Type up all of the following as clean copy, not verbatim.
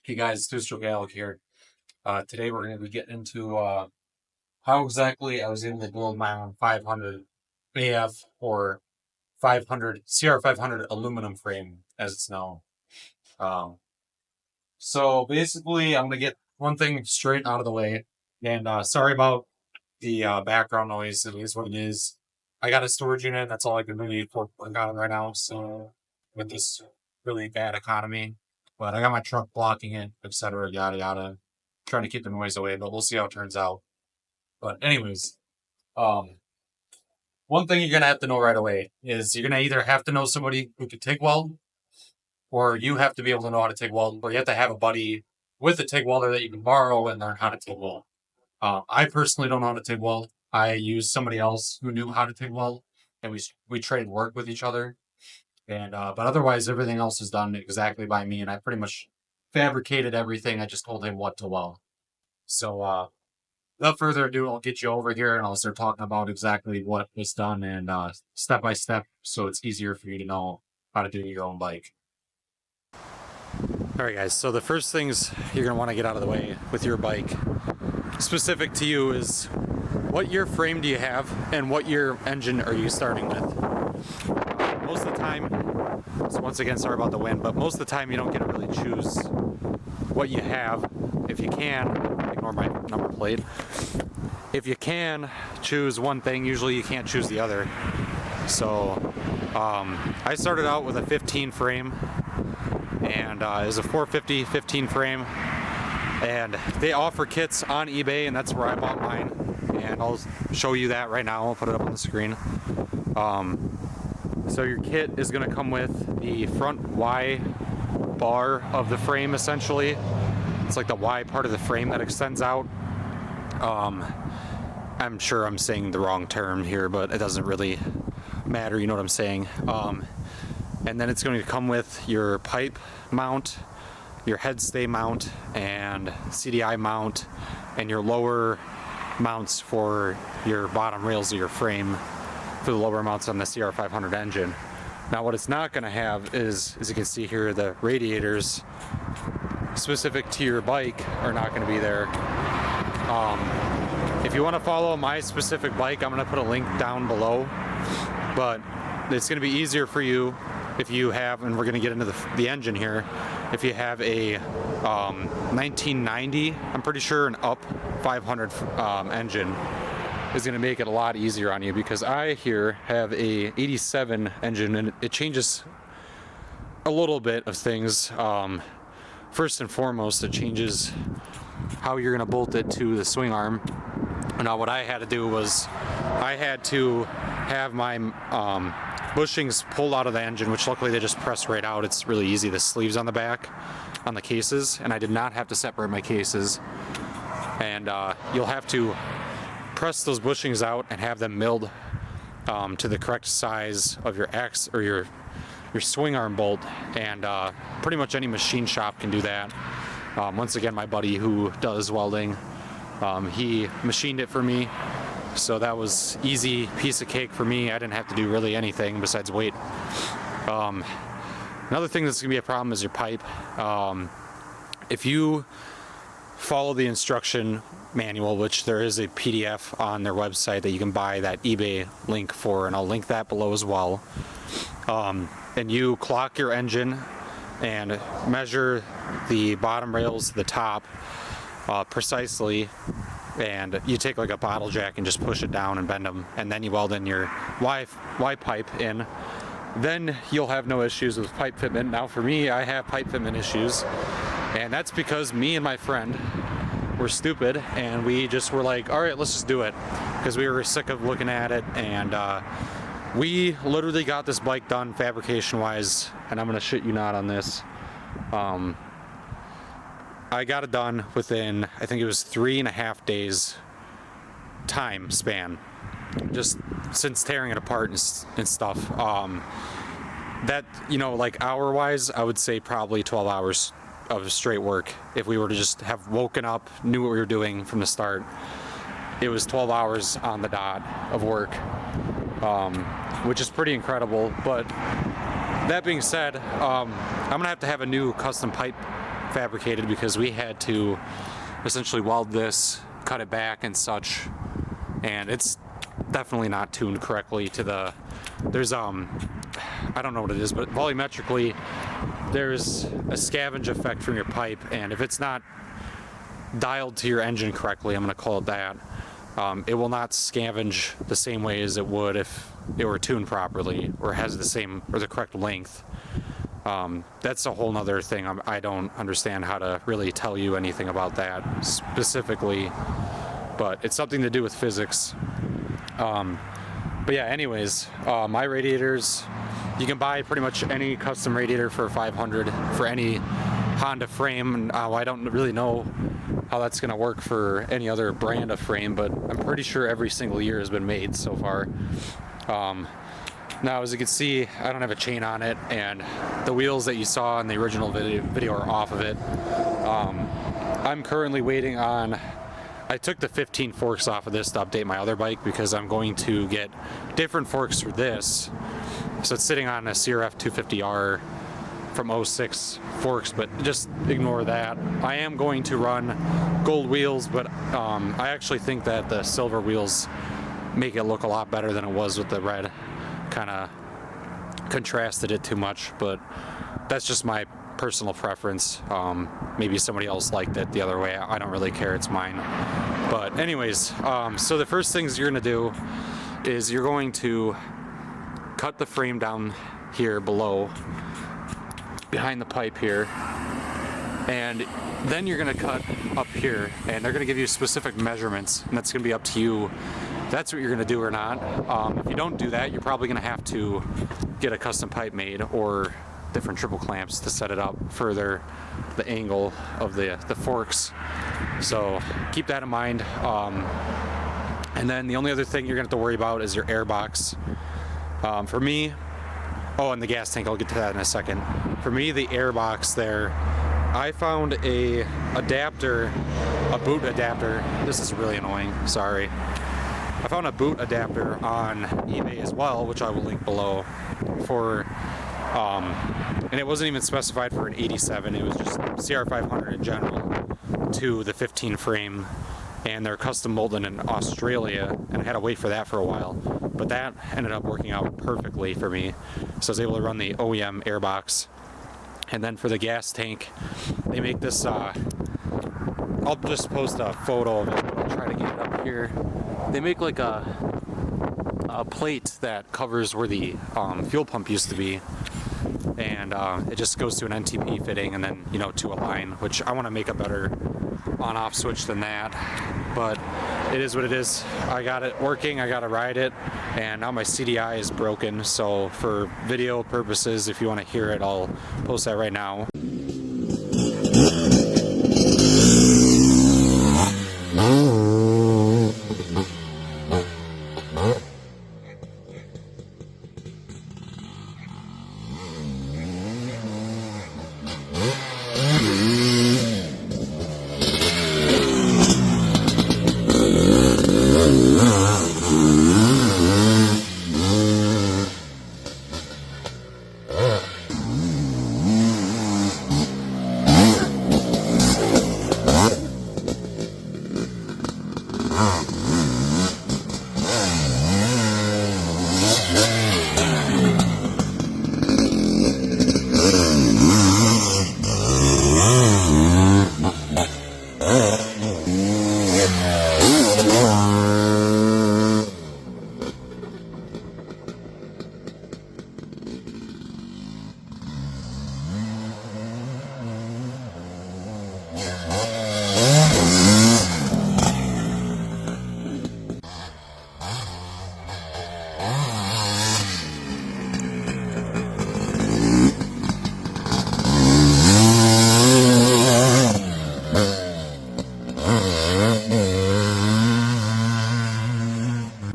Hey guys, Gallic here. Today we're going to be getting into how exactly I was able to build my own 500 AF or 500 Cr500 aluminum frame, as it's known. So basically, I'm going to get one thing straight out of the way, and sorry about the background noise. It is what it is. I got a storage unit. That's all I can really work on right now. So with this really bad economy. But I got my truck blocking it, etc., yada yada, trying to keep the noise away, but we'll see how it turns out. But anyways, um, one thing you're gonna have to know right away is you're gonna either have to know somebody who can TIG weld, or you have to be able to know how to TIG weld, or you have to have a buddy with a TIG welder that you can borrow and learn how to TIG weld. I personally don't know how to TIG weld. I used somebody else who knew how to TIG weld, and we traded work with each other. And but otherwise, everything else is done exactly by me, and I pretty much fabricated everything. I just told him what to weld. So, without further ado, I'll get you over here, and I'll start talking about exactly what was done and step by step, so it's easier for you to know how to do your own bike. All right, guys. So the first things you're gonna want to get out of the way with your bike, specific to you, is what year frame do you have, and what year engine are you starting with? Most of the time, so once again, sorry about the wind, but most of the time you don't get to really choose what you have. If you can, ignore my number plate. If you can choose one thing, usually you can't choose the other. So I started out with a 15 frame, and it was a 450 15 frame, and they offer kits on eBay, and that's where I bought mine, and I'll show you that right now. I'll put it up on the screen. So your kit is going to come with the front Y bar of the frame, essentially. It's like the Y part of the frame that extends out. I'm sure I'm saying the wrong term here, but it doesn't really matter, you know what I'm saying. And then it's going to come with your pipe mount, your head stay mount, and CDI mount, and your lower mounts for your bottom rails of your frame, for the lower mounts on the Cr500 engine. Now what it's not going to have is, as you can see here, the radiators specific to your bike are not going to be there. If you want to follow my specific bike, I'm going to put a link down below, but it's going to be easier for you if you have, and we're going to get into the engine here, if you have a 1990, I'm pretty sure an up 500 engine is going to make it a lot easier on you, because I here have a 87 engine, and it changes a little bit of things. First and foremost, it changes how you're going to bolt it to the swing arm. Now what I had to do was I had to have my bushings pulled out of the engine, which luckily they just press right out. It's really easy. The sleeves on the back on the cases, and I did not have to separate my cases. And you'll have to press those bushings out and have them milled to the correct size of your X or your swing arm bolt, and pretty much any machine shop can do that. Once again, my buddy who does welding, he machined it for me, so that was easy piece of cake for me. I didn't have to do really anything besides wait. Another thing that's gonna be a problem is your pipe. If you follow the instruction manual, which there is a PDF on their website that you can buy that eBay link for, and I'll link that below as well. And you clock your engine and measure the bottom rails to the top precisely, and you take like a bottle jack and just push it down and bend them, and then you weld in your Y pipe in. Then you'll have no issues with pipe fitment. Now for me, I have pipe fitment issues, and that's because me and my friend were stupid, and we just were like, all right, let's just do it, because we were sick of looking at it. And we literally got this bike done fabrication wise, and I'm gonna shit you not on this. I got it done within, I think it was 3.5 days time span, just since tearing it apart and stuff. That, you know, like hour wise, I would say probably 12 hours of straight work. If we were to just have woken up, knew what we were doing from the start, it was 12 hours on the dot of work, which is pretty incredible. But that being said, I'm gonna have to have a new custom pipe fabricated because we had to essentially weld this, cut it back and such, and it's definitely not tuned correctly to the, there's I don't know what it is, but volumetrically there's a scavenge effect from your pipe, and if it's not dialed to your engine correctly, I'm going to call it that, it will not scavenge the same way as it would if it were tuned properly or has the same or the correct length. That's a whole nother thing. I don't understand how to really tell you anything about that specifically, but it's something to do with physics. But yeah, anyways, my radiators, you can buy pretty much any custom radiator for $500 for any Honda frame. I don't really know how that's going to work for any other brand of frame, but I'm pretty sure every single year has been made so far. Now, as you can see, I don't have a chain on it, and the wheels that you saw in the original video are off of it. I'm currently waiting on, I took the 15 forks off of this to update my other bike because I'm going to get different forks for this. So it's sitting on a Cr500AF from 06 forks, but just ignore that. I am going to run gold wheels, but I actually think that the silver wheels make it look a lot better than it was with the red. Kind of contrasted it too much, but that's just my personal preference. Maybe somebody else liked it the other way. I don't really care, it's mine. But anyways, so the first things you're going to do is you're going to cut the frame down here below, behind the pipe here, and then you're going to cut up here, and they're going to give you specific measurements, and that's going to be up to you. That's what you're going to do or not. If you don't do that, you're probably going to have to get a custom pipe made or different triple clamps to set it up further the angle of the forks. So keep that in mind. And then the only other thing you're going to have to worry about is your airbox. For me, oh, and the gas tank, I'll get to that in a second. For me, the airbox there, I found a adapter, a boot adapter. This is really annoying, sorry. I found a boot adapter on eBay as well, which I will link below, for, and it wasn't even specified for an 87, it was just Cr500 in general to the 15 frame, and they're custom molded in Australia, and I had to wait for that for a while, but that ended up working out perfectly for me, so I was able to run the OEM airbox. And then for the gas tank, they make this, I'll just post a photo of it, I'll try to get it up here. They make like a plate that covers where the fuel pump used to be, and it just goes to an NTP fitting and then, you know, to a line, which I want to make a better on-off switch than that, but it is what it is. I got it working, I got to ride it, and now my CDI is broken, so for video purposes, if you want to hear it, I'll post that right now.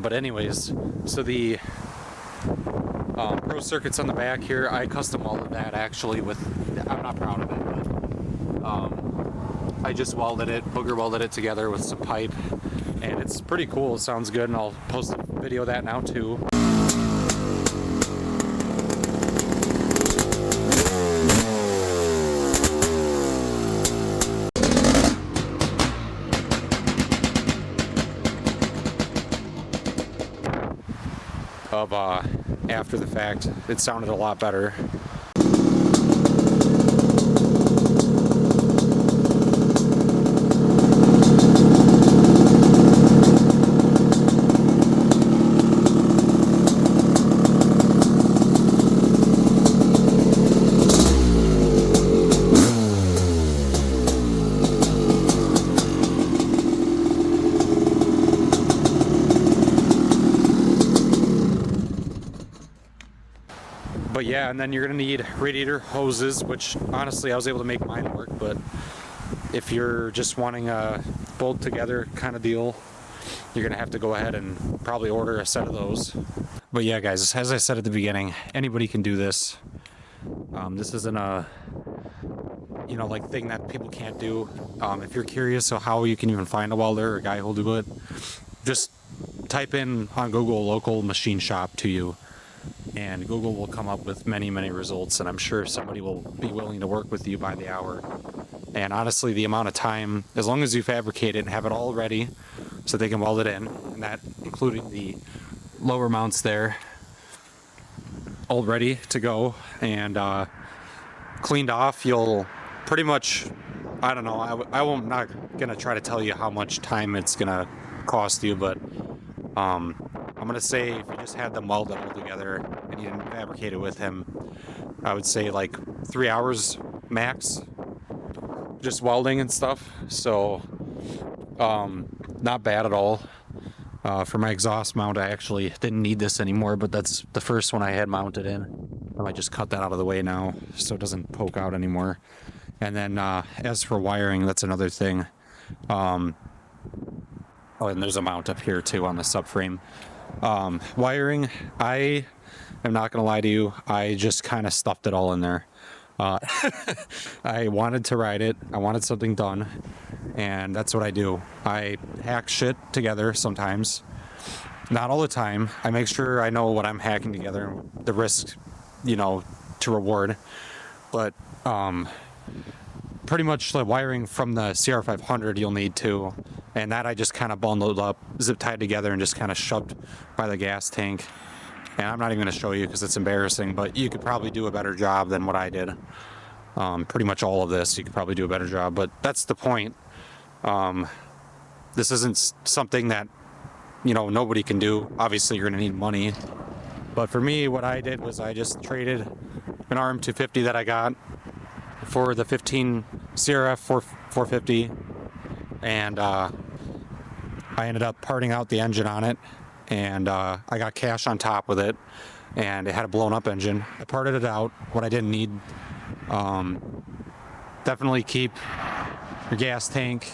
But anyways, so the pro circuits on the back here, I custom welded that actually with, I'm not proud of it, but I just welded it, booger welded it together with some pipe, and it's pretty cool, it sounds good, and I'll post a video of that now too. of after the fact. It sounded a lot better. But yeah, and then you're gonna need radiator hoses, which honestly I was able to make mine work, but if you're just wanting a bolt together kind of deal, you're gonna have to go ahead and probably order a set of those. But yeah, guys, as I said at the beginning, anybody can do this. This isn't a like thing that people can't do. If you're curious of how you can even find a welder or a guy who'll do it, just type in on Google local machine shop to you, and Google will come up with many results, and I'm sure somebody will be willing to work with you by the hour. And honestly, the amount of time, as long as you fabricate it and have it all ready so they can weld it in, and that including the lower mounts there, all ready to go and cleaned off, you'll pretty much, I don't know, I won't, not gonna try to tell you how much time it's gonna cost you, but I'm gonna say if you just had them welded all together and you didn't fabricate it with him, I would say like 3 hours max, just welding and stuff. So not bad at all. For my exhaust mount, I actually didn't need this anymore, but that's the first one I had mounted in. I might just cut that out of the way now so it doesn't poke out anymore. And then as for wiring, that's another thing. Oh, and there's a mount up here too on the subframe. Wiring, I am not gonna lie to you, I just kind of stuffed it all in there. I wanted to ride it, I wanted something done, and that's what I do. I hack shit together sometimes, not all the time. I make sure I know what I'm hacking together, the risk, to reward. But pretty much the wiring from the Cr500 you'll need to, and that I just kind of bundled up, zip tied together, and just kind of shoved by the gas tank. And I'm not even going to show you because it's embarrassing, but you could probably do a better job than what I did. Pretty much all of this, you could probably do a better job, but that's the point. This isn't something that, nobody can do. Obviously, you're going to need money. But for me, what I did was I just traded an RM250 that I got for the 15 CRF 450, and I ended up parting out the engine on it, and I got cash on top with it, and it had a blown up engine. I parted it out, what I didn't need. Definitely keep your gas tank.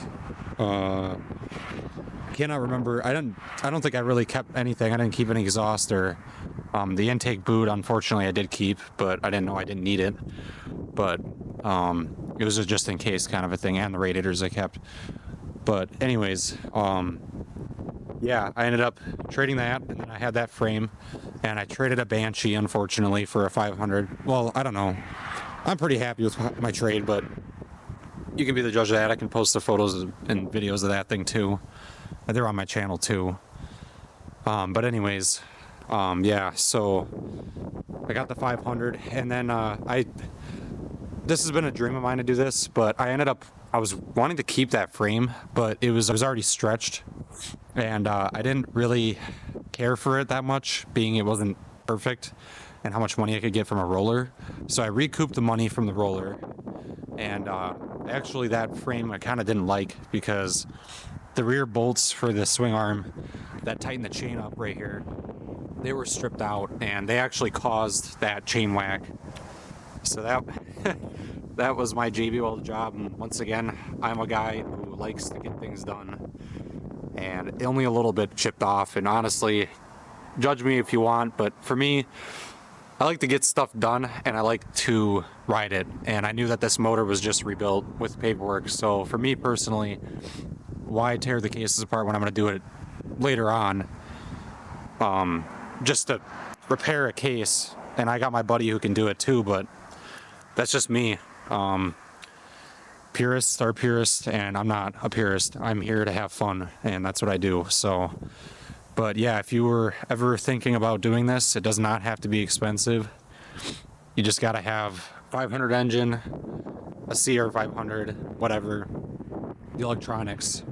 Cannot remember. I don't think I really kept anything. I didn't keep any exhaust or the intake boot. Unfortunately, I did keep, but I didn't know I didn't need it. But it was a just in case kind of a thing, and the radiators I kept. But anyways, yeah, I ended up trading that, and then I had that frame, and I traded a Banshee, unfortunately, for a 500. Well, I don't know. I'm pretty happy with my trade, but you can be the judge of that. I can post the photos and videos of that thing too. They're on my channel too. But anyways, yeah, so I got the 500, and then this has been a dream of mine to do this, but I was wanting to keep that frame, but I was already stretched, and I didn't really care for it that much, being it wasn't perfect, and how much money I could get from a roller. So I recouped the money from the roller, and actually that frame I kind of didn't like, because the rear bolts for the swing arm that tighten the chain up right here, they were stripped out, and they actually caused that chain whack. So that was my JB Weld job, and once again, I'm a guy who likes to get things done, and only a little bit chipped off. And honestly, judge me if you want, but for me, I like to get stuff done, and I like to ride it. And I knew that this motor was just rebuilt with paperwork, so for me personally, why tear the cases apart when I'm going to do it later on, just to repair a case? And I got my buddy who can do it too, but that's just me. Purists are purists, and I'm not a purist. I'm here to have fun, and that's what I do. So But yeah, if you were ever thinking about doing this, it does not have to be expensive. You just gotta have 500 engine, a Cr500, whatever, the electronics,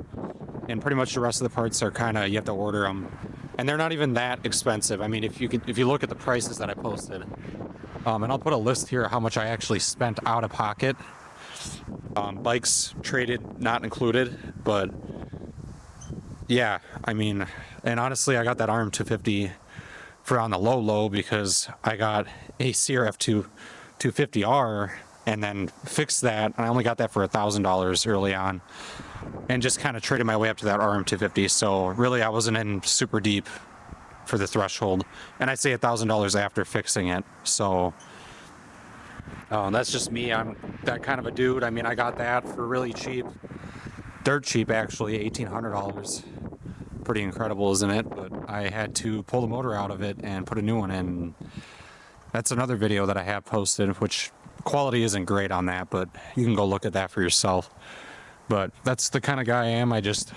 and pretty much the rest of the parts are kind of, you have to order them, and they're not even that expensive. I mean, if you look at the prices that I posted, and I'll put a list here of how much I actually spent out of pocket. Bikes traded not included, but yeah, I mean, and honestly, I got that RM250 for on the low because I got a Cr5 250R and then fixed that, and I only got that for $1,000 early on, and just kind of traded my way up to that RM250. So really, I wasn't in super deep for the threshold, and I'd say $1,000 after fixing it. So that's just me. I'm that kind of a dude. I mean, I got that for really cheap, dirt cheap actually, $1,800. Pretty incredible, isn't it? But I had to pull the motor out of it and put a new one in. That's another video that I have posted, which quality isn't great on that, but you can go look at that for yourself. But that's the kind of guy I am. I just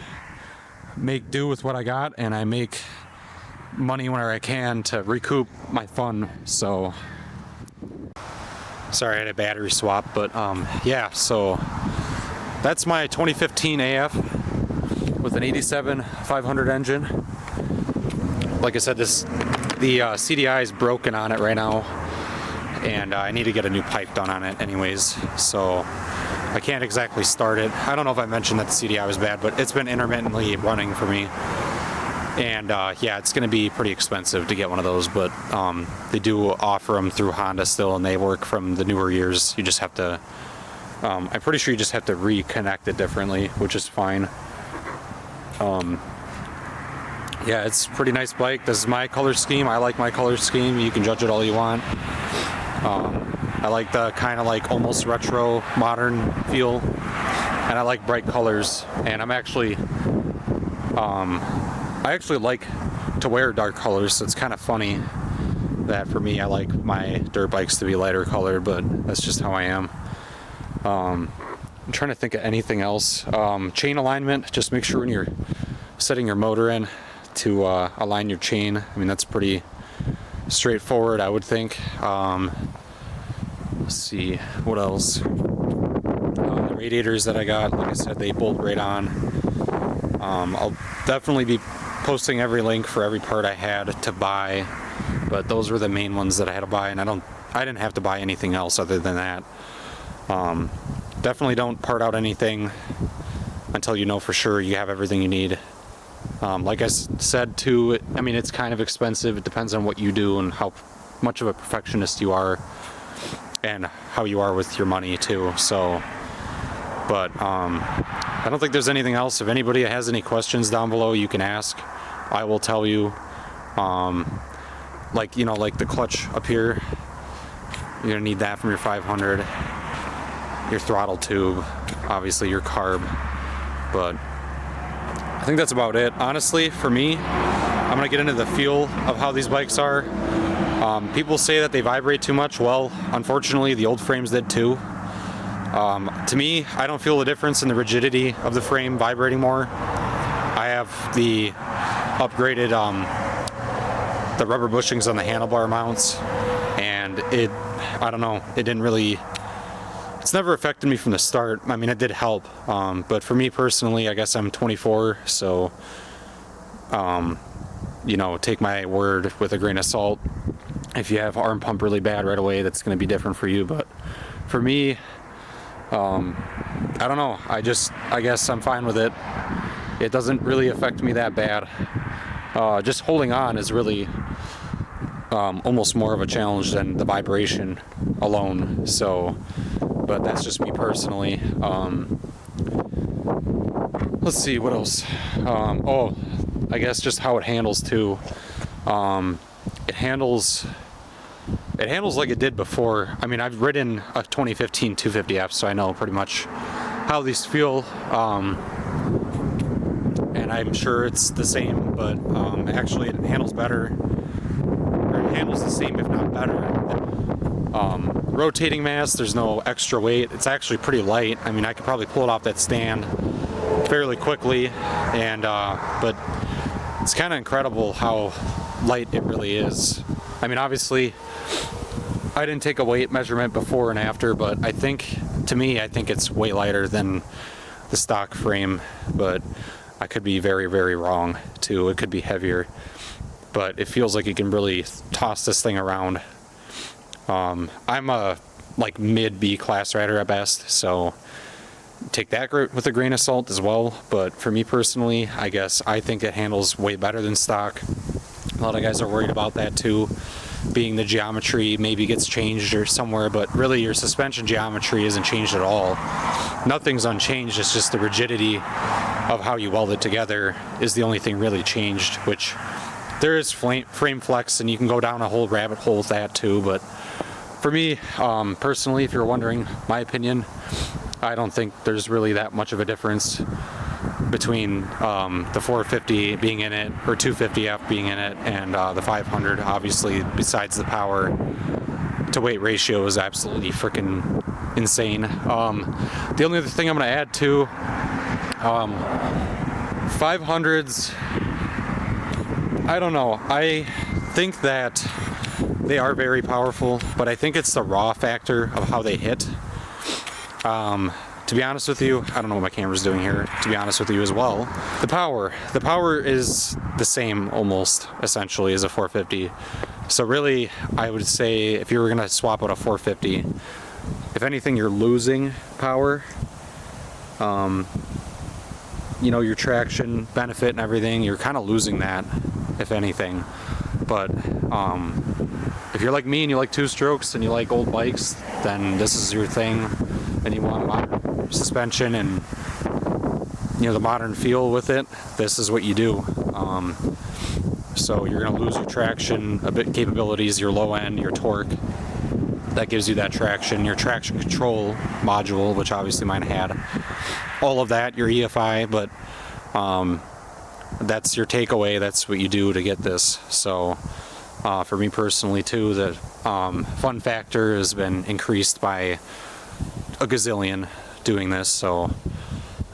make do with what I got, and I make money whenever I can to recoup my fun. So sorry, I had a battery swap, but yeah, so that's my 2015 AF with an 87 500 engine. Like I said, the CDI is broken on it right now, and I need to get a new pipe done on it anyways, so I can't exactly start it. I don't know if I mentioned that the CDI was bad, but it's been intermittently running for me, and yeah, it's going to be pretty expensive to get one of those, but they do offer them through Honda still, and they work from the newer years. You just have to, I'm pretty sure you just have to reconnect it differently, which is fine. Yeah, it's a pretty nice bike. This is my color scheme. I like my color scheme. You can judge it all you want. I like the kind of like almost retro modern feel, and I like bright colors, and I actually like to wear dark colors, so it's kind of funny that for me I like my dirt bikes to be lighter colored, but that's just how I am. I'm trying to think of anything else. Chain alignment, just make sure when you're setting your motor in to align your chain. I mean, that's pretty straightforward, I would think. Let's see, what else? The radiators that I got, like I said, they bolt right on. I'll definitely be posting every link for every part I had to buy, but those were the main ones that I had to buy, and I didn't have to buy anything else other than that. Definitely don't part out anything until you know for sure you have everything you need. Like I said too, I mean, it's kind of expensive. It depends on what you do and how much of a perfectionist you are and how you are with your money too. So, but I don't think there's anything else. If anybody has any questions down below, you can ask. I will tell you. Like, you know, like the clutch up here, you're gonna need that from your 500. Your throttle tube, obviously your carb, but I think that's about it. Honestly, for me, I'm gonna get into the feel of how these bikes are. People say that they vibrate too much. Well, unfortunately, the old frames did too. To me, I don't feel the difference in the rigidity of the frame vibrating more. I have the upgraded the rubber bushings on the handlebar mounts, and I don't know, it didn't really, it's never affected me from the start. I mean, it did help, but for me personally, I guess I'm 24, so you know, take my word with a grain of salt. If you have arm pump really bad right away, that's going to be different for you, but for me, I don't know, I guess I'm fine with it. It doesn't really affect me that bad. Just holding on is really almost more of a challenge than the vibration alone. So, but that's just me personally. Let's see, what else? Oh, I guess just how it handles too. It handles like it did before. I mean, I've ridden a 2015 250F, so I know pretty much how these feel. And I'm sure it's the same, but actually it handles better, or it handles the same if not better. Rotating mass, there's no extra weight. It's actually pretty light. I mean, I could probably pull it off that stand fairly quickly, and but it's kind of incredible how light it really is. I mean, obviously, I didn't take a weight measurement before and after, but I think, to me, I think it's way lighter than the stock frame, but I could be very, very wrong too. It could be heavier, but it feels like you can really toss this thing around. I'm a like mid B class rider at best, so take that with a grain of salt as well. But for me personally, I guess I think it handles way better than stock. A lot of guys are worried about that too, being the geometry maybe gets changed or somewhere, but really your suspension geometry isn't changed at all. Nothing's unchanged, it's just the rigidity of how you weld it together is the only thing really changed, which there is frame flex, and you can go down a whole rabbit hole with that too. But for me, personally, if you're wondering my opinion, I don't think there's really that much of a difference between the 450 being in it, or 250F being in it, and the 500. Obviously, besides the power to weight ratio is absolutely freaking insane. The only other thing I'm going to add to 500s, I don't know. I think that they are very powerful, but I think it's the raw factor of how they hit. To be honest with you, I don't know what my camera's doing here, to be honest with you as well. The power is the same almost, essentially, as a 450. So really, I would say if you were gonna swap out a 450, if anything, you're losing power. You know, your traction benefit and everything, you're kind of losing that, if anything. But if you're like me and you like two strokes and you like old bikes, then this is your thing, and you want modern suspension and, you know, the modern feel with it, this is what you do. So you're going to lose your traction capabilities, your low end, your torque. That gives you that traction, your traction control module, which obviously mine had all of that, your EFI, but that's your takeaway. That's what you do to get this. So for me personally too, the fun factor has been increased by a gazillion doing this. So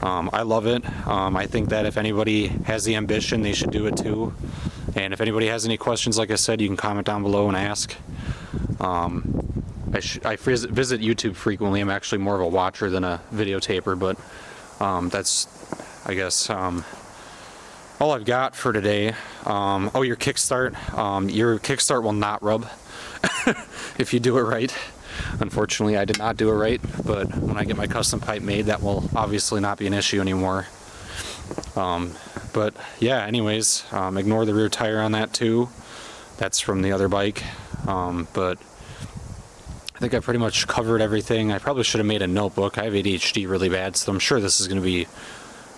I love it. I think that if anybody has the ambition, they should do it too. And if anybody has any questions, like I said, you can comment down below and ask. I visit YouTube frequently. I'm actually more of a watcher than a videotaper, but that's, I guess, all I've got for today. Oh, your kickstart. Your kickstart will not rub if you do it right. Unfortunately, I did not do it right, but when I get my custom pipe made, that will obviously not be an issue anymore. But yeah, anyways, ignore the rear tire on that too. That's from the other bike. But I think I pretty much covered everything. I probably should have made a notebook. I have ADHD really bad, so I'm sure this is going to be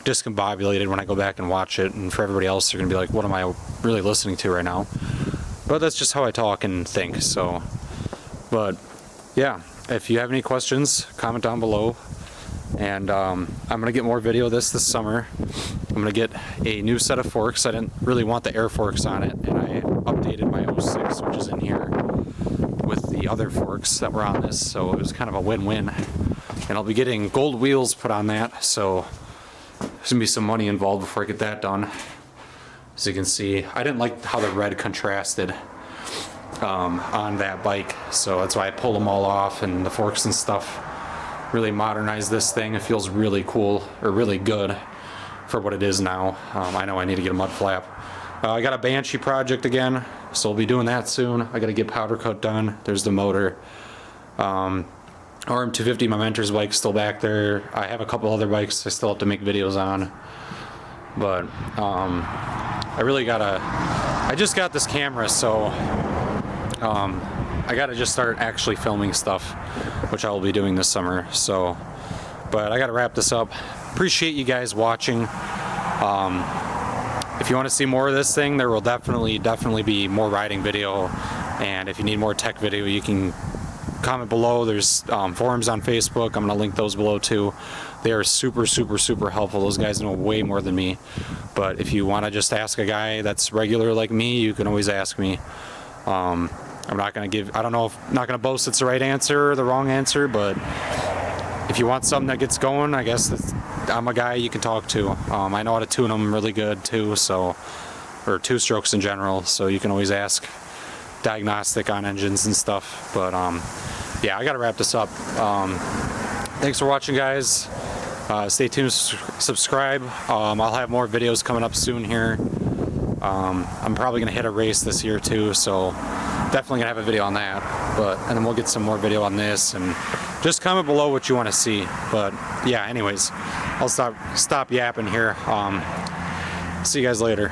discombobulated when I go back and watch it, and for everybody else, they're going to be like, what am I really listening to right now? But that's just how I talk and think. So, but yeah, if you have any questions, comment down below. And I'm going to get more video of this summer. I'm going to get a new set of forks. I didn't really want the air forks on it, and I updated my 06, which is in here, with the other forks that were on this, so it was kind of a win-win. And I'll be getting gold wheels put on that, so there's going to be some money involved before I get that done. As you can see, I didn't like how the red contrasted on that bike, so that's why I pulled them all off, and the forks and stuff really modernized this thing. It feels really cool, or really good for what it is now. I know I need to get a mud flap. I got a Banshee project again, so we'll be doing that soon. I got to get powder coat done. There's the motor. RM250, my mentor's bike's still back there. I have a couple other bikes I still have to make videos on. But I really gotta, I just got this camera, so I gotta just start actually filming stuff, which I will be doing this summer. So, but I gotta wrap this up. Appreciate you guys watching. If you want to see more of this thing, there will definitely be more riding video. And if you need more tech video, you can comment below. There's forums on Facebook. I'm gonna link those below too. They are super helpful. Those guys know way more than me. But if you want to just ask a guy that's regular like me, you can always ask me. I'm not gonna give, I don't know, I'm not gonna boast it's the right answer or the wrong answer, but if you want something that gets going, I guess I'm a guy you can talk to. I know how to tune them really good too, so or two strokes in general. So you can always ask diagnostic on engines and stuff. But yeah, I gotta wrap this up. Thanks for watching, guys. Stay tuned, subscribe. I'll have more videos coming up soon here. I'm probably gonna hit a race this year too, so definitely gonna have a video on that. And then we'll get some more video on this, and just comment below what you want to see. But yeah, anyways, I'll stop yapping here. See you guys later.